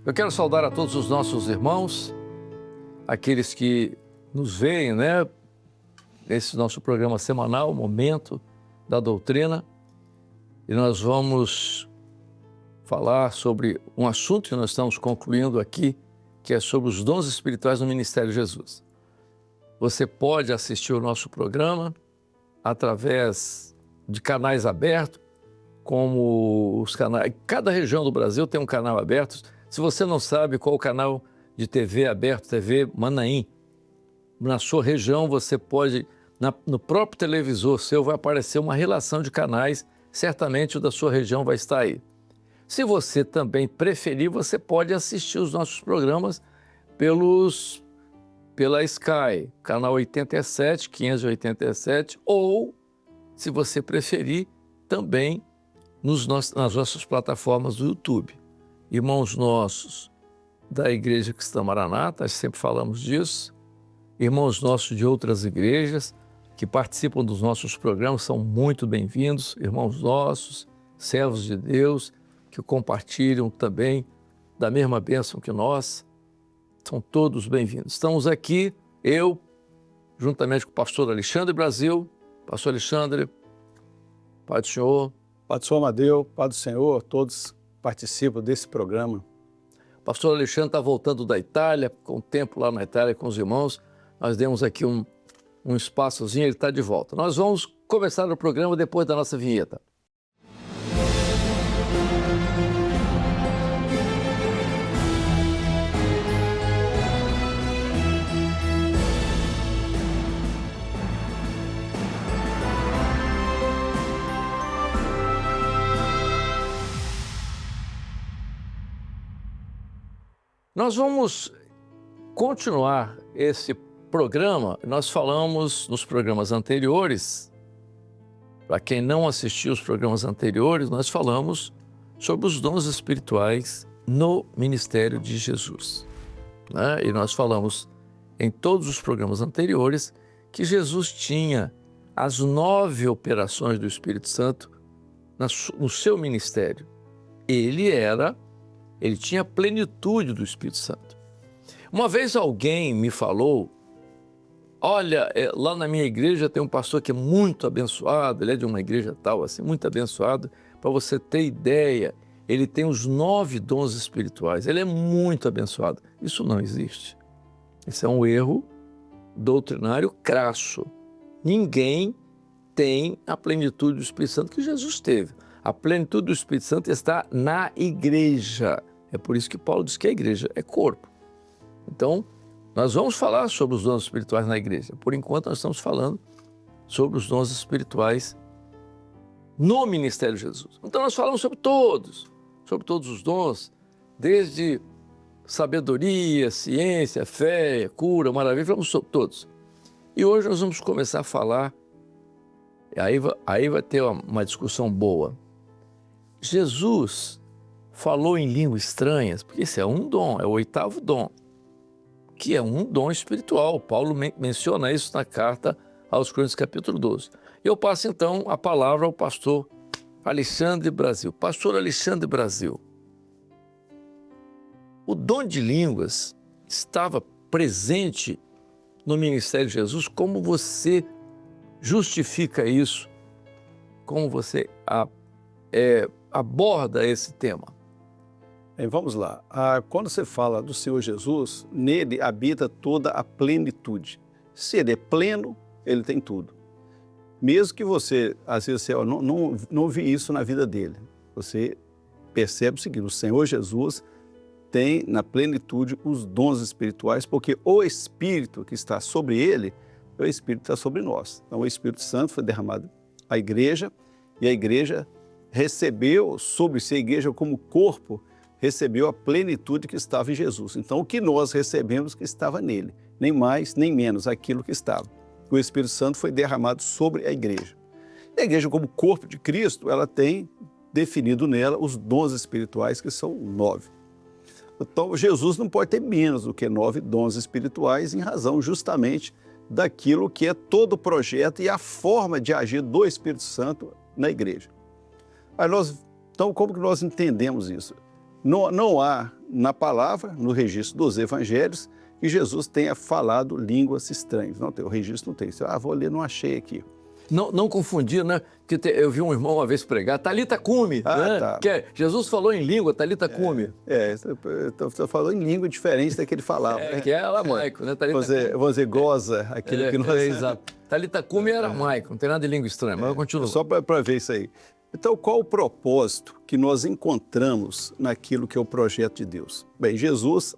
Eu quero saudar a todos os nossos irmãos, aqueles que nos veem, nesse nosso programa semanal, Momento da Doutrina. E nós vamos falar sobre um assunto que nós estamos concluindo aqui, que é sobre os dons espirituais no Ministério Jesus. Você pode assistir o nosso programa através de canais abertos, como os canais... Cada região do Brasil tem um canal aberto. Se você não sabe qual o canal de TV aberto, TV Manaim, na sua região você pode, no próprio televisor seu vai aparecer uma relação de canais, certamente o da sua região vai estar aí. Se você também preferir, você pode assistir os nossos programas pela Sky, canal 87, 587, ou, se você preferir, também nas nossas plataformas do YouTube. Irmãos nossos da Igreja Cristã Maranata, sempre falamos disso, irmãos nossos de outras igrejas que participam dos nossos programas são muito bem-vindos, irmãos nossos, servos de Deus, que compartilham também da mesma bênção que nós, são todos bem-vindos. Estamos aqui, eu, juntamente com o pastor Alexandre Brasil. Pastor Alexandre, Pai do Senhor. Pai do Senhor Amadeu, Pai do Senhor, todos participam desse programa. O pastor Alexandre está voltando da Itália, com o tempo lá na Itália com os irmãos. Nós demos aqui um espaçozinho, ele está de volta. Nós vamos começar o programa depois da nossa vinheta. Nós vamos continuar esse programa. Nós falamos nos programas anteriores, para quem não assistiu os programas anteriores, nós falamos sobre os dons espirituais no ministério de Jesus, E nós falamos em todos os programas anteriores que Jesus tinha as 9 operações do Espírito Santo no seu ministério. Ele tinha a plenitude do Espírito Santo. Uma vez alguém me falou, olha, lá na minha igreja tem um pastor que é muito abençoado, ele é de uma igreja tal, assim, muito abençoado. Para você ter ideia, ele tem os 9 dons espirituais, ele é muito abençoado. Isso não existe. Isso é um erro doutrinário crasso. Ninguém tem a plenitude do Espírito Santo que Jesus teve. A plenitude do Espírito Santo está na igreja. É por isso que Paulo diz que a igreja é corpo. Então, nós vamos falar sobre os dons espirituais na igreja. Por enquanto, nós estamos falando sobre os dons espirituais no ministério de Jesus. Então, nós falamos sobre todos os dons, desde sabedoria, ciência, fé, cura, maravilha, falamos sobre todos. E hoje nós vamos começar a falar, aí vai ter uma discussão boa. Jesus falou em línguas estranhas, porque isso é um dom, é o 8º dom, que é um dom espiritual. Paulo menciona isso na carta aos Coríntios, capítulo 12. Eu passo então a palavra ao pastor Alexandre Brasil. Pastor Alexandre Brasil, o dom de línguas estava presente no ministério de Jesus. Como você justifica isso? Como você aborda esse tema? Bem, vamos lá. Quando você fala do Senhor Jesus, nele habita toda a plenitude. Se ele é pleno, ele tem tudo. Mesmo que você, às vezes, não vi isso na vida dele. Você percebe o seguinte: o Senhor Jesus tem na plenitude os dons espirituais, porque o Espírito que está sobre ele, o Espírito está sobre nós. Então, o Espírito Santo foi derramado à igreja, e a igreja recebeu sobre si, a igreja como corpo, recebeu a plenitude que estava em Jesus. Então, o que nós recebemos que estava nele, nem mais, nem menos, aquilo que estava. O Espírito Santo foi derramado sobre a igreja. E a igreja, como corpo de Cristo, ela tem definido nela os dons espirituais, que são 9. Então, Jesus não pode ter menos do que 9 dons espirituais, em razão justamente daquilo que é todo o projeto e a forma de agir do Espírito Santo na igreja. Então, como que nós entendemos isso? Não há na palavra, no registro dos evangelhos, que Jesus tenha falado línguas estranhas. Não tem, o registro não tem. Vou ler, não achei aqui. Não confundir, né? Porque eu vi um irmão uma vez pregar, Talita Cumi, né? Tá. Que Jesus falou em língua, Talita Cumi. Você falou em língua diferente da que ele falava. Que é aramaico, né? Vamos dizer, goza, aquilo que nós... Exato. Talita Cumi é aramaico, não tem nada de língua estranha, mas eu continuo. Só para ver isso aí. Então, qual o propósito que nós encontramos naquilo que é o projeto de Deus? Bem, Jesus,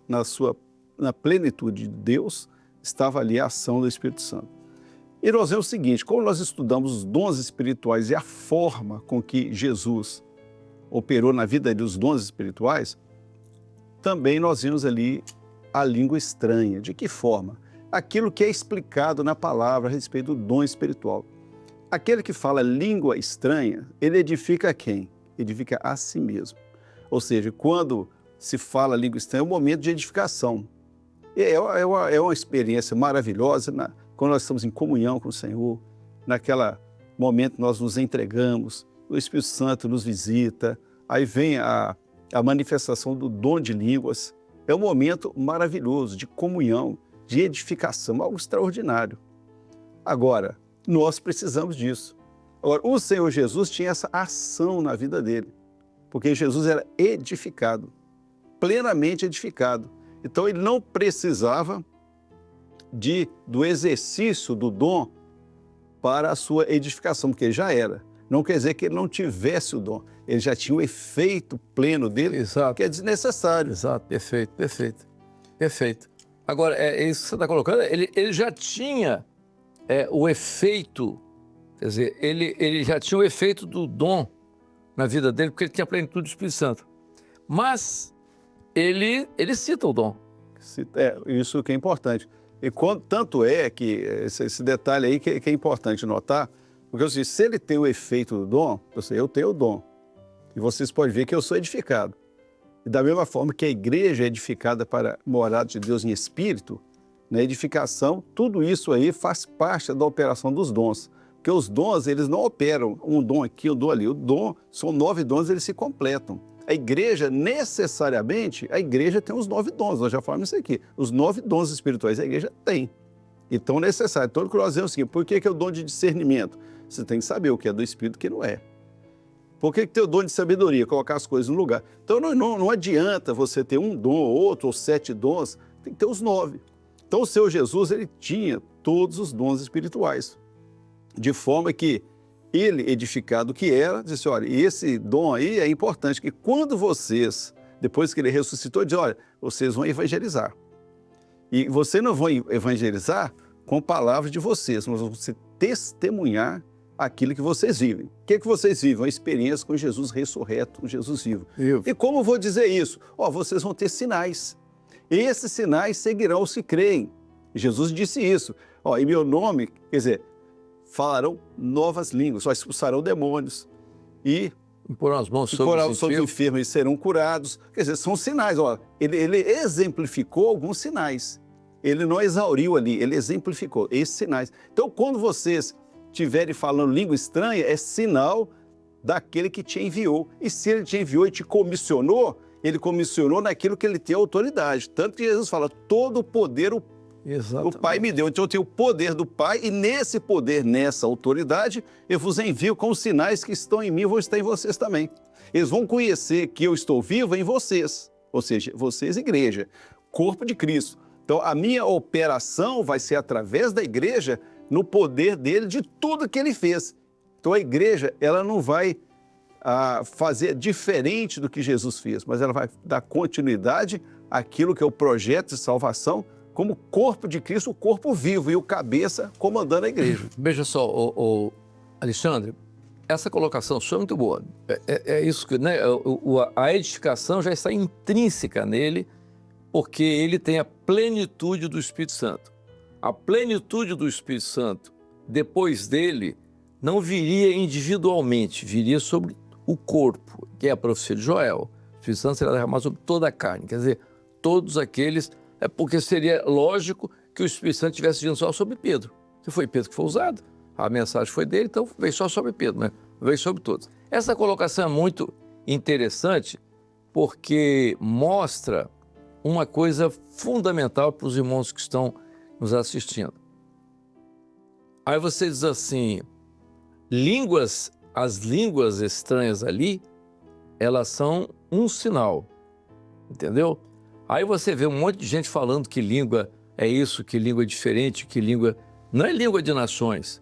na plenitude de Deus, estava ali a ação do Espírito Santo. E nós vemos o seguinte, como nós estudamos os dons espirituais e a forma com que Jesus operou na vida dos dons espirituais, também nós vimos ali a língua estranha. De que forma? Aquilo que é explicado na palavra a respeito do dom espiritual. Aquele que fala língua estranha, ele edifica a quem? Edifica a si mesmo. Ou seja, quando se fala língua estranha, é um momento de edificação. É uma experiência maravilhosa, quando nós estamos em comunhão com o Senhor, naquele momento nós nos entregamos, o Espírito Santo nos visita, aí vem a manifestação do dom de línguas. É um momento maravilhoso de comunhão, de edificação, algo extraordinário. Agora, nós precisamos disso. Agora, o Senhor Jesus tinha essa ação na vida dele, porque Jesus era edificado, plenamente edificado. Então, ele não precisava do exercício do dom para a sua edificação, porque ele já era. Não quer dizer que ele não tivesse o dom, ele já tinha o efeito pleno dele, Exato. Que é desnecessário. Exato, perfeito. Agora, é isso que você está colocando, ele já tinha o efeito, quer dizer, ele já tinha o efeito do dom na vida dele, porque ele tinha a plenitude do Espírito Santo. Mas ele cita o dom. Isso que é importante. E tanto é que esse detalhe aí que é importante notar, porque se ele tem o efeito do dom, eu tenho o dom. E vocês podem ver que eu sou edificado. E da mesma forma que a igreja é edificada para a morada de Deus em espírito, na edificação, tudo isso aí faz parte da operação dos dons. Porque os dons, eles não operam um dom aqui, um dom ali. O dom, são 9 dons, eles se completam. A igreja, necessariamente, a igreja tem os 9 dons, nós já falamos isso aqui. Os 9 dons espirituais a igreja tem. Então, necessário. Todo que nós vemos o seguinte, por que é o dom de discernimento? Você tem que saber o que é do Espírito e o que não é. Por que tem o dom de sabedoria? Colocar as coisas no lugar. Então, não adianta você ter um dom, outro, ou 7 dons, tem que ter os 9. Então, o Senhor Jesus, ele tinha todos os dons espirituais. De forma que ele, edificado que era, disse, olha, esse dom aí é importante, que quando vocês, depois que ele ressuscitou, diz, olha, vocês vão evangelizar. E vocês não vão evangelizar com palavras de vocês, mas vão testemunhar aquilo que vocês vivem. O que vocês vivem? Uma experiência com Jesus ressurreto, com Jesus vivo. E como eu vou dizer isso? Vocês vão ter sinais. E esses sinais seguirão os que creem. Jesus disse isso. Em meu nome, quer dizer, falarão novas línguas, expulsarão demônios e porão as mãos sobre os enfermos e serão curados. Quer dizer, são sinais. Ele exemplificou alguns sinais. Ele não exauriu ali, ele exemplificou esses sinais. Então, quando vocês estiverem falando língua estranha, é sinal daquele que te enviou. E se ele te enviou e te comissionou, ele comissionou naquilo que ele tem autoridade. Tanto que Jesus fala, todo o poder o Pai me deu. Então eu tenho o poder do Pai e nesse poder, nessa autoridade, eu vos envio com os sinais que estão em mim, vão estar em vocês também. Eles vão conhecer que eu estou vivo em vocês, ou seja, vocês, igreja, corpo de Cristo. Então a minha operação vai ser através da igreja, no poder dele, de tudo que ele fez. Então a igreja, ela não vai fazer diferente do que Jesus fez, mas ela vai dar continuidade àquilo que é o projeto de salvação, como corpo de Cristo, o corpo vivo e o cabeça comandando a igreja. Veja só, Alexandre, essa colocação sua é muito boa. É isso que, né? A edificação já está intrínseca nele, porque ele tem a plenitude do Espírito Santo. A plenitude do Espírito Santo, depois dele, não viria individualmente, viria sobre o corpo, que é a profecia de Joel. O Espírito Santo será derramado sobre toda a carne, quer dizer, todos aqueles... porque seria lógico que o Espírito Santo tivesse vindo só sobre Pedro, que foi Pedro que foi usado, a mensagem foi dele, então veio só sobre Pedro, né? Veio sobre todos. Essa colocação é muito interessante, porque mostra uma coisa fundamental para os irmãos que estão nos assistindo. Aí você diz assim, as línguas estranhas ali, elas são um sinal, entendeu? Aí você vê um monte de gente falando que língua é isso, que língua é diferente, que língua... Não é língua de nações,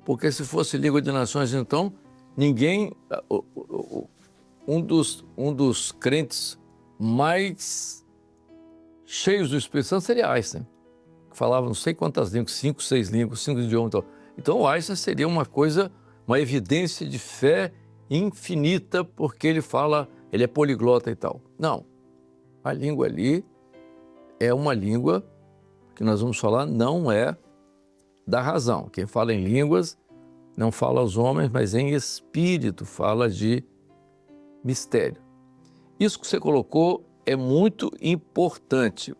porque se fosse língua de nações, então, ninguém... Um dos crentes mais cheios do Espírito Santo seria Einstein, que falava não sei quantas línguas, 5, 6 línguas, 5 idiomas. Então, o Einstein seria uma coisa, uma evidência de fé infinita, porque ele é poliglota e tal. Não, a língua ali é uma língua que nós vamos falar, não é da razão. Quem fala em línguas não fala aos homens, mas em espírito, fala de mistério. Isso que você colocou é muito importante.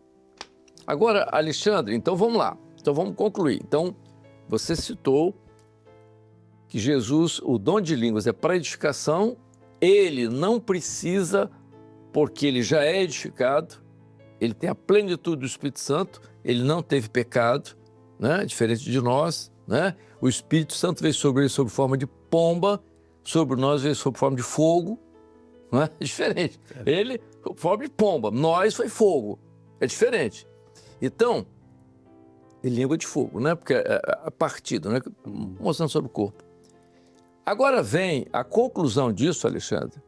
Agora, Alexandre, então vamos lá. Então vamos concluir. Então, você citou que Jesus, o dom de línguas é para edificação, ele não precisa, porque ele já é edificado, ele tem a plenitude do Espírito Santo, ele não teve pecado, né? Diferente de nós, né? O Espírito Santo veio sobre ele sob forma de pomba, sobre nós veio sob forma de fogo, não é? Diferente. Ele, sob forma de pomba, nós foi fogo, é diferente. Então, e língua de fogo, né? Porque é partido, né? Mostrando sobre o corpo. Agora vem a conclusão disso, Alexandre,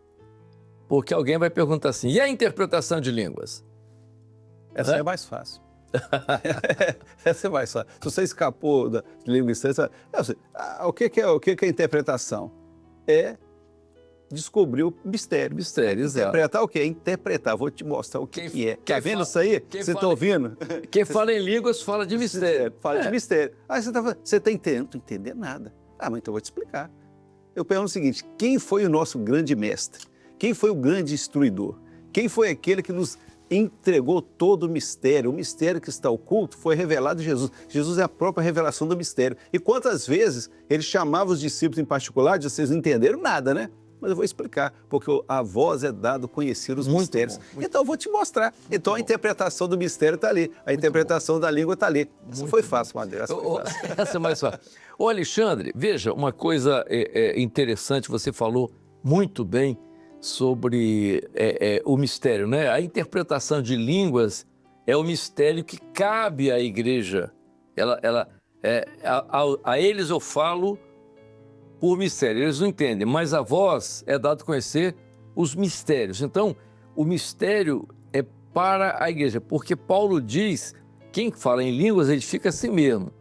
porque alguém vai perguntar assim, e a interpretação de línguas? Essa é mais fácil. Essa é mais fácil. Se você escapou da língua estranha, o que é interpretação? É descobrir o mistério. Mistério, exato. Interpretar o quê? Interpretar. Vou te mostrar o que é. Tá vendo isso aí? Você está ouvindo? Quem fala em línguas fala de mistério. Fala de mistério. Aí você está entendendo? Não estou entendendo nada. Ah, mas então eu vou te explicar. Eu pergunto o seguinte, quem foi o nosso grande mestre? Quem foi o grande instruidor? Quem foi aquele que nos entregou todo o mistério que está oculto foi revelado em Jesus. Jesus é a própria revelação do mistério. E quantas vezes ele chamava os discípulos em particular, dizia, vocês não entenderam nada, né? Mas eu vou explicar, porque a voz é dado conhecer os mistérios. Então eu vou te mostrar. Então a interpretação do mistério está ali, a interpretação da língua está ali. Essa foi fácil, Madeira. Essa é mais fácil. Ô Alexandre, veja, uma coisa interessante, você falou muito bem sobre o mistério, né? A interpretação de línguas é o mistério que cabe à igreja. A eles eu falo por mistério, eles não entendem, mas a voz é dado a conhecer os mistérios. Então, o mistério é para a igreja, porque Paulo diz, quem fala em línguas edifica a si mesmo,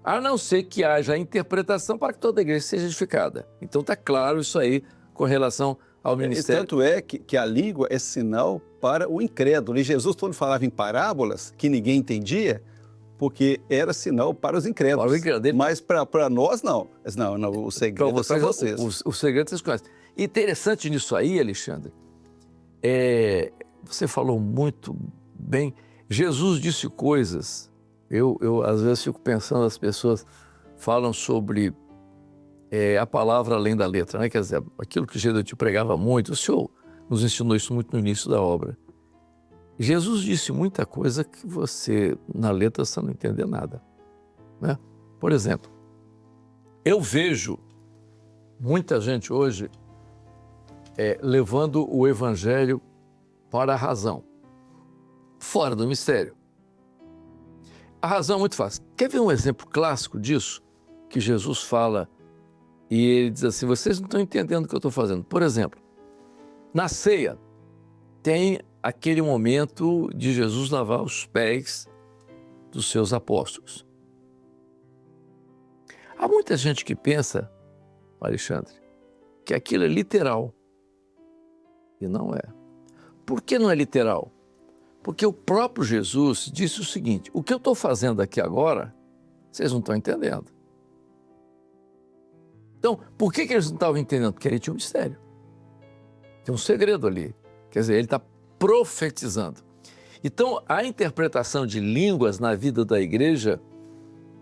a não ser que haja a interpretação para que toda a igreja seja edificada. Então está claro isso aí com relação ao ministério. Tanto é que a língua é sinal para o incrédulo. E Jesus, quando falava em parábolas, que ninguém entendia, porque era sinal para os incrédulos. Mas para nós, não. Não, o segredo é para vocês. O segredo vocês conhecem. Interessante nisso aí, Alexandre, você falou muito bem. Jesus disse coisas, eu às vezes fico pensando, as pessoas falam sobre a palavra além da letra, né? Quer dizer, aquilo que Jesus te pregava muito, o Senhor nos ensinou isso muito no início da obra. Jesus disse muita coisa que você, na letra, você não entender nada, né? Por exemplo, eu vejo muita gente hoje levando o evangelho para a razão, fora do mistério. A razão é muito fácil. Quer ver um exemplo clássico disso? Que Jesus fala e ele diz assim, vocês não estão entendendo o que eu estou fazendo. Por exemplo, na ceia tem aquele momento de Jesus lavar os pés dos seus apóstolos. Há muita gente que pensa, Alexandre, que aquilo é literal. E não é. Por que não é literal? Porque o próprio Jesus disse o seguinte, o que eu estou fazendo aqui agora, vocês não estão entendendo. Então, por que eles não estavam entendendo? Porque ele tinha um mistério. Tem um segredo ali. Quer dizer, ele está profetizando. Então, a interpretação de línguas na vida da igreja,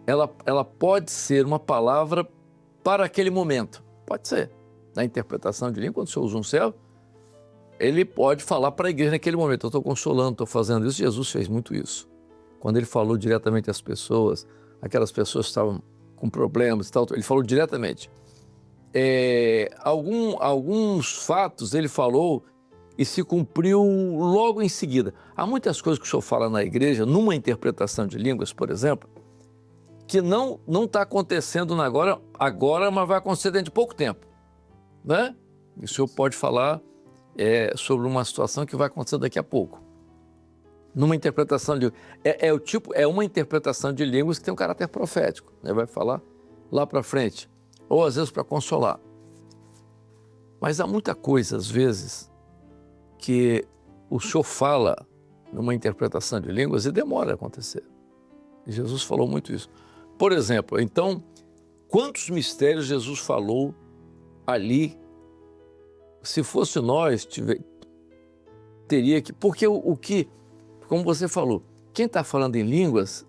ela pode ser uma palavra para aquele momento. Pode ser. Na interpretação de língua, quando você usa um céu, ele pode falar para a igreja naquele momento, eu estou consolando, estou fazendo isso. Jesus fez muito isso. Quando ele falou diretamente às pessoas, aquelas pessoas que estavam com problemas e tal, ele falou diretamente. Alguns fatos ele falou e se cumpriu logo em seguida. Há muitas coisas que o senhor fala na igreja, numa interpretação de línguas, por exemplo, que não está acontecendo agora, mas vai acontecer dentro de pouco tempo, né? E o senhor pode falar sobre uma situação que vai acontecer daqui a pouco. Numa interpretação de é uma interpretação de línguas que tem um caráter profético, né? Vai falar lá para frente, ou às vezes para consolar. Mas há muita coisa, às vezes, que o senhor fala numa interpretação de línguas e demora a acontecer. E Jesus falou muito isso. Por exemplo, então, quantos mistérios Jesus falou ali? Se fosse nós, teria que... Porque como você falou, quem está falando em línguas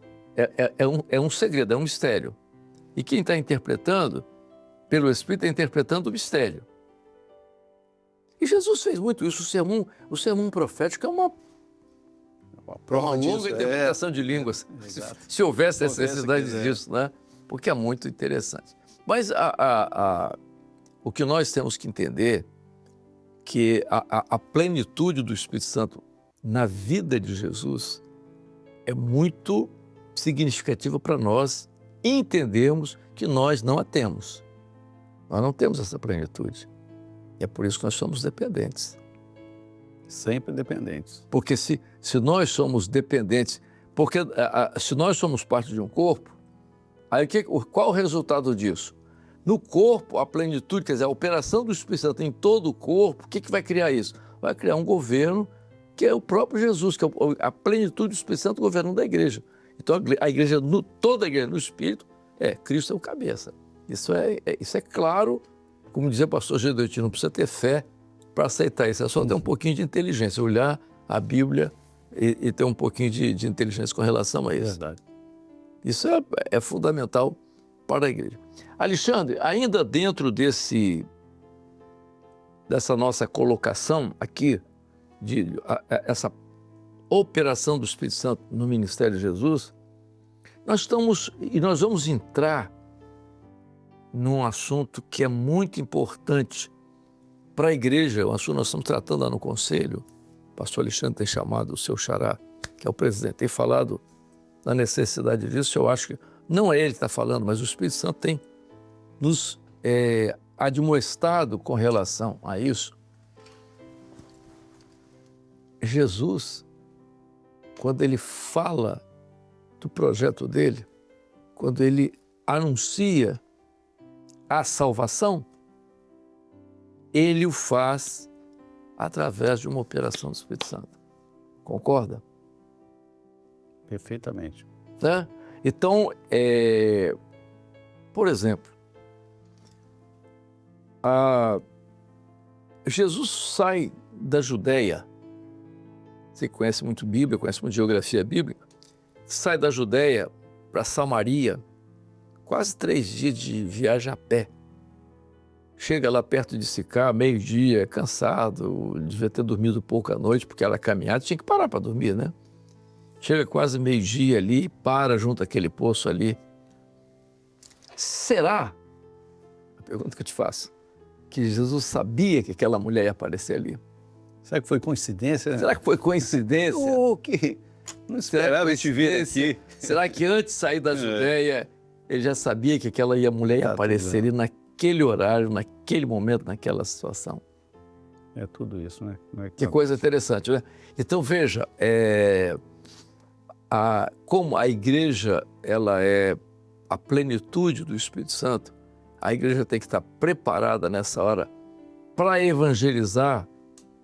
é um segredo, é um mistério. E quem está interpretando, pelo Espírito, está interpretando o mistério. E Jesus fez muito isso. O sermão profético é uma longa interpretação de línguas. Se houvesse essa necessidade disso, né? Porque é muito interessante. Mas o que nós temos que entender que a plenitude do Espírito Santo na vida de Jesus é muito significativa para nós entendermos que nós não a temos. Nós não temos essa plenitude. É por isso que nós somos dependentes. Sempre dependentes. Porque se nós somos dependentes, porque se nós somos parte de um corpo, aí qual o resultado disso? No corpo, a plenitude, quer dizer, a operação do Espírito Santo em todo o corpo, o que vai criar isso? Vai criar um governo que é o próprio Jesus, que é a plenitude do Espírito Santo, o governo da igreja. Então a igreja, toda a igreja no Espírito, Cristo é o cabeça. Isso é claro, como dizia o pastor Gedeotti, não precisa ter fé para aceitar isso, é só ter um pouquinho de inteligência, olhar a Bíblia e ter um pouquinho de inteligência com relação a isso. Verdade. Isso é fundamental para a igreja. Alexandre, ainda dentro dessa nossa colocação aqui, essa operação do Espírito Santo no ministério de Jesus, nós vamos entrar num assunto que é muito importante para a igreja, um assunto que nós estamos tratando lá no conselho. O pastor Alexandre tem chamado o seu xará, que é o presidente, tem falado da necessidade disso. Eu acho que não é ele que está falando, mas o Espírito Santo tem nos admoestado com relação a isso. Jesus, quando ele fala do projeto dele, quando ele anuncia a salvação, ele o faz através de uma operação do Espírito Santo. Concorda? Perfeitamente. Tá? Então, por exemplo, Jesus sai da Judéia. Você conhece muito Bíblia, conhece muito geografia bíblica. Sai da Judéia para Samaria, quase 3 dias de viagem a pé. Chega lá perto de Sicá, meio-dia, cansado, devia ter dormido pouco à noite, porque era caminhada, tinha que parar para dormir, né? Chega quase meio-dia ali, para junto àquele poço ali. Será, a pergunta que eu te faço, que Jesus sabia que aquela mulher ia aparecer ali? Será que foi coincidência? Será que foi coincidência? Que não esperava te ver aqui. Será que antes de sair da Judéia, ele já sabia que aquela mulher ia aparecer ali naquele horário, naquele momento, naquela situação? É tudo isso, né? Que coisa interessante, né? Então, veja, como a igreja ela é a plenitude do Espírito Santo, a igreja tem que estar preparada nessa hora para evangelizar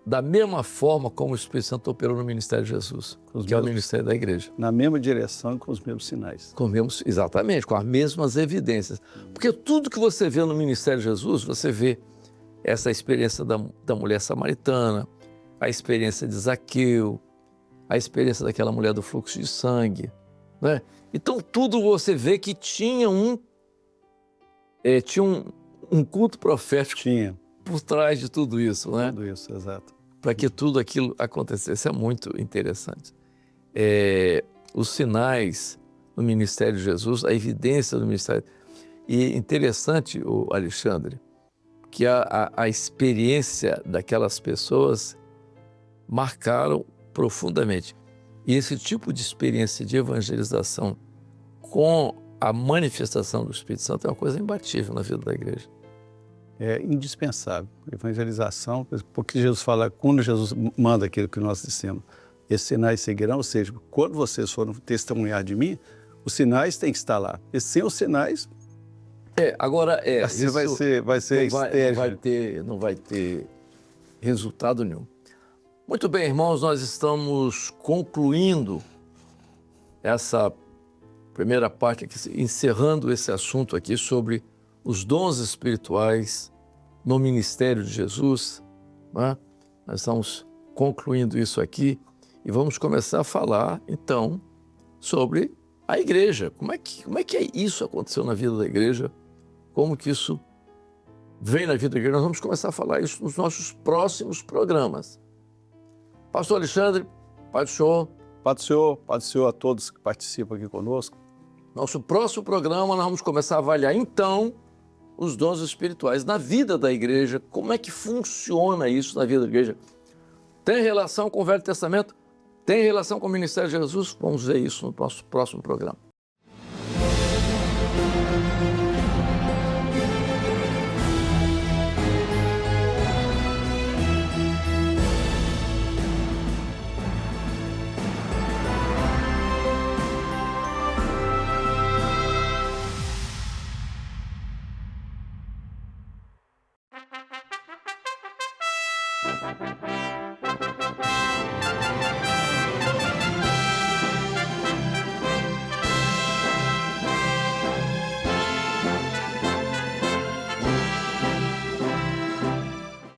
da mesma forma como o Espírito Santo operou no ministério de Jesus, que é o ministério da igreja. Na mesma direção e com os mesmos sinais. Exatamente, com as mesmas evidências. Porque tudo que você vê no ministério de Jesus, você vê essa experiência da mulher samaritana, a experiência de Zaqueu, a experiência daquela mulher do fluxo de sangue, né? Então tudo você vê que tinha um culto profético por trás de tudo isso, né? Tudo isso, exato. para que tudo aquilo acontecesse. É muito interessante. Os sinais no ministério de Jesus, a evidência do ministério. E interessante, o Alexandre, que a experiência daquelas pessoas marcaram profundamente. E esse tipo de experiência de evangelização com a manifestação do Espírito Santo é uma coisa imbatível na vida da igreja. É indispensável. Evangelização, porque Jesus fala, quando Jesus manda aquilo que nós dissemos, esses sinais seguirão, ou seja, quando vocês forem testemunhar de mim, os sinais têm que estar lá. E sem os sinais, assim isso vai ser estéril. Não vai ter resultado nenhum. Muito bem, irmãos, nós estamos concluindo essa primeira parte aqui, encerrando esse assunto aqui sobre os dons espirituais no ministério de Jesus, né? Nós estamos concluindo isso aqui e vamos começar a falar, então, sobre a igreja. Como é que isso aconteceu na vida da igreja? Como que isso vem na vida da igreja? Nós vamos começar a falar isso nos nossos próximos programas. Pastor Alexandre, Paz do Senhor. Paz do Senhor a todos que participam aqui conosco. Nosso próximo programa nós vamos começar a avaliar, então, os dons espirituais na vida da igreja. Como é que funciona isso na vida da igreja? Tem relação com o Velho Testamento? Tem relação com o ministério de Jesus? Vamos ver isso no nosso próximo programa.